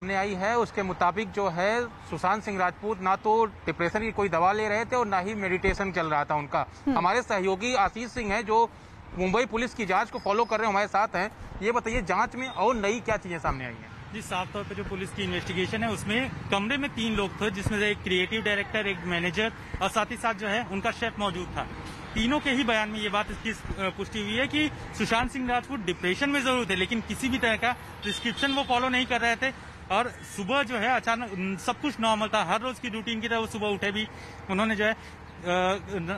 सामने आई है उसके मुताबिक जो है सुशांत सिंह राजपूत ना तो डिप्रेशन की कोई दवा ले रहे थे और ना ही मेडिटेशन चल रहा था उनका। हमारे सहयोगी आशीष सिंह हैं जो मुंबई पुलिस की जांच को फॉलो कर रहे हैं, हमारे साथ हैं। ये बताइए जांच में और नई क्या चीजें सामने आई हैं? जी, साफ तौर पे जो पुलिस की इन्वेस्टिगेशन है उसमें कमरे में 3 लोग थे, जिसमें से एक क्रिएटिव डायरेक्टर, एक मैनेजर और साथ ही साथ जो है उनका शेफ मौजूद था। तीनों के ही बयान में ये बात इसकी पुष्टि हुई है कि सुशांत सिंह राजपूत डिप्रेशन में जरूर थे, लेकिन किसी भी तरह का प्रिस्क्रिप्शन वो फॉलो नहीं कर रहे थे। और सुबह जो है अचानक सब कुछ नॉर्मल था, हर रोज की रूटीन की तरह वो सुबह उठे भी, उन्होंने जो है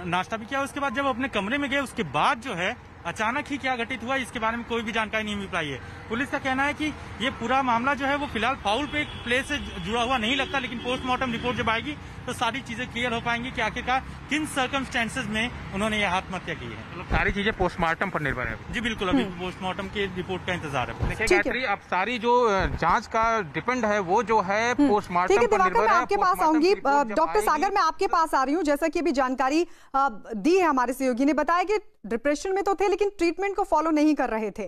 नाश्ता भी किया। उसके बाद जब अपने कमरे में गए उसके बाद जो है अचानक ही क्या घटित हुआ इसके बारे में कोई भी जानकारी नहीं मिल पाई है। पुलिस का कहना है कि ये पूरा मामला जो है वो फिलहाल फाउल प्ले से जुड़ा हुआ नहीं लगता, लेकिन पोस्टमार्टम रिपोर्ट जब आएगी तो सारी चीजें क्लियर हो पाएंगी कि आखिरकार किन सर्कमस्टेंसेज में उन्होंने ये आत्महत्या की है। मतलब सारी चीजें पोस्टमार्टम पर निर्भर है। जी बिल्कुल, अभी पोस्टमार्टम की रिपोर्ट का इंतजार है। देखिए गायत्री, अब सारी जो जांच का डिपेंड है वो जो है पोस्टमार्टम पर निर्भर है। मैं आपके पास आऊंगी, डॉक्टर सागर मैं आपके पास आ रही हूँ। जैसा कि अभी जानकारी दी है हमारे सहयोगी ने, बताया कि डिप्रेशन में तो थे लेकिन ट्रीटमेंट को फॉलो नहीं कर रहे थे,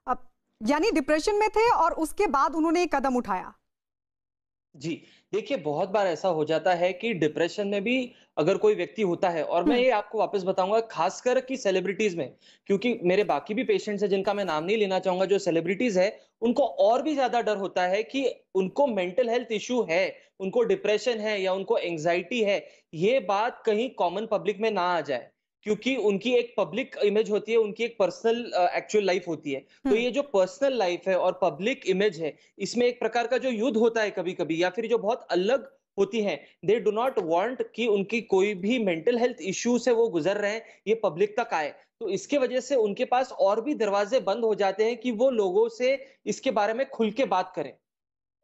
अब यानी डिप्रेशन में थे और उसके बाद उन्होंने एक कदम उठाया। जी, देखिए बहुत बार ऐसा हो जाता है कि डिप्रेशन में भी अगर कोई व्यक्ति होता है, और मैं ये आपको वापस बताऊंगा खासकर कि सेलिब्रिटीज में, क्योंकि मेरे बाकी भी पेशेंट्स हैं जिनका मैं नाम नहीं लेना चाहूंगा, जो सेलिब्रिटीज है उनको और भी ज्यादा डर होता है कि उनको मेंटल हेल्थ इश्यू है, उनको डिप्रेशन है या उनको एंग्जाइटी है, ये बात कहीं कॉमन पब्लिक में ना आ जाए, क्योंकि उनकी एक पब्लिक इमेज होती है, उनकी एक पर्सनल एक्चुअल लाइफ होती है। तो ये जो पर्सनल लाइफ है और पब्लिक इमेज है, इसमें एक प्रकार का जो युद्ध होता है कभी कभी, या फिर जो बहुत अलग होती हैं, दे डू नॉट वांट कि उनकी कोई भी मेंटल हेल्थ इश्यू से वो गुजर रहे हैं ये पब्लिक तक आए। तो इसके वजह से उनके पास और भी दरवाजे बंद हो जाते हैं कि वो लोगों से इसके बारे में खुल के बात करें।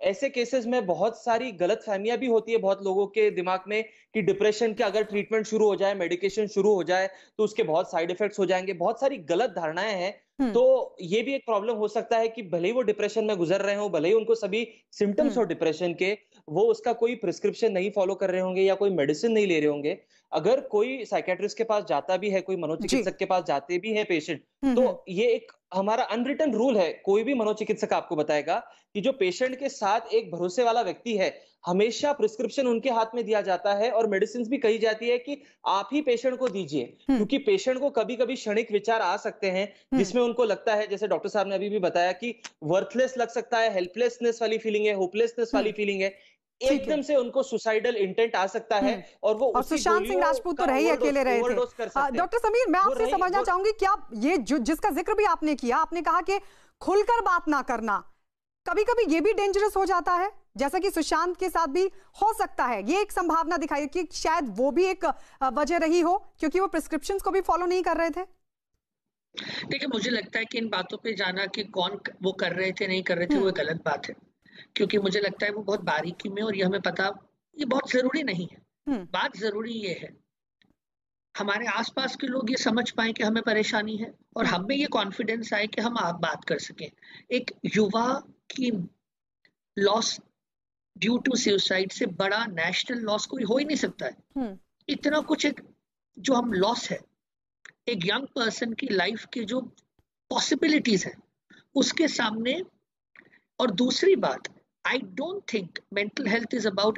ऐसे केसेस में बहुत सारी गलतफहमियां भी होती है बहुत लोगों के दिमाग में कि डिप्रेशन के अगर ट्रीटमेंट शुरू हो जाए, मेडिकेशन शुरू हो जाए तो उसके बहुत साइड इफेक्ट्स हो जाएंगे, बहुत सारी गलत धारणाएं हैं। तो ये भी एक प्रॉब्लम हो सकता है कि भले ही वो डिप्रेशन में गुजर रहे हो, भले ही उनको सभी सिम्टम्स हो डिप्रेशन के, वो उसका कोई प्रिस्क्रिप्शन नहीं फॉलो कर रहे होंगे या कोई मेडिसिन नहीं ले रहे होंगे। अगर कोई साइकेट्रिस्ट के पास जाता भी है, कोई मनोचिकित्सक के पास जाते भी है पेशेंट, तो ये एक हमारा अनरिटन रूल है, कोई भी मनोचिकित्सक आपको बताएगा कि जो पेशेंट के साथ एक भरोसे वाला व्यक्ति है, हमेशा प्रिस्क्रिप्शन उनके हाथ में दिया जाता है और मेडिसिन भी कही जाती है कि आप ही पेशेंट को दीजिए, क्योंकि पेशेंट को कभी-कभी क्षणिक विचार आ सकते हैं जिसमें उनको लगता है, जैसे डॉक्टर साहब ने अभी भी बताया, कि वर्थलेस लग सकता है, हेल्पलेसनेस वाली फीलिंग है, होपलेसनेस वाली फीलिंग है, एकदम से उनको सुसाइडल इंटेंट आ सकता है और सुशांत सिंह राजपूत तो रहे अकेले रहे थे। डॉक्टर समीर, मैं आपसे समझना चाहूंगी, क्या ये जिसका जिक्र भी आपने किया, आपने कहा कि खुलकर बात ना करना, कभी कभी ये भी डेंजरस हो जाता है, जैसा कि सुशांत के साथ भी हो सकता है, ये एक संभावना दिखाई कि शायद वो भी एक वजह रही हो क्योंकि वो प्रिस्क्रिप्शंस को भी फॉलो नहीं कर रहे थे। देखिए, मुझे लगता है कि इन बातों पे जाना कि कौन वो कर रहे थे नहीं कर रहे थे वो गलत बात है, क्योंकि मुझे लगता है वो बहुत बारीकी में, और ये हमें पता, ये बहुत जरूरी नहीं है। बात जरूरी ये है हमारे आसपास के लोग ये समझ पाए कि हमें परेशानी है और हमें ये कॉन्फिडेंस आए कि हम आप बात कर सकें। एक युवा की लॉस ड्यू टू सुसाइड से बड़ा नेशनल लॉस कोई हो ही नहीं सकता है। इतना कुछ एक जो हम लॉस है, एक यंग पर्सन की लाइफ के जो पॉसिबिलिटीज है उसके सामने। और दूसरी बात, I don't think mental health is about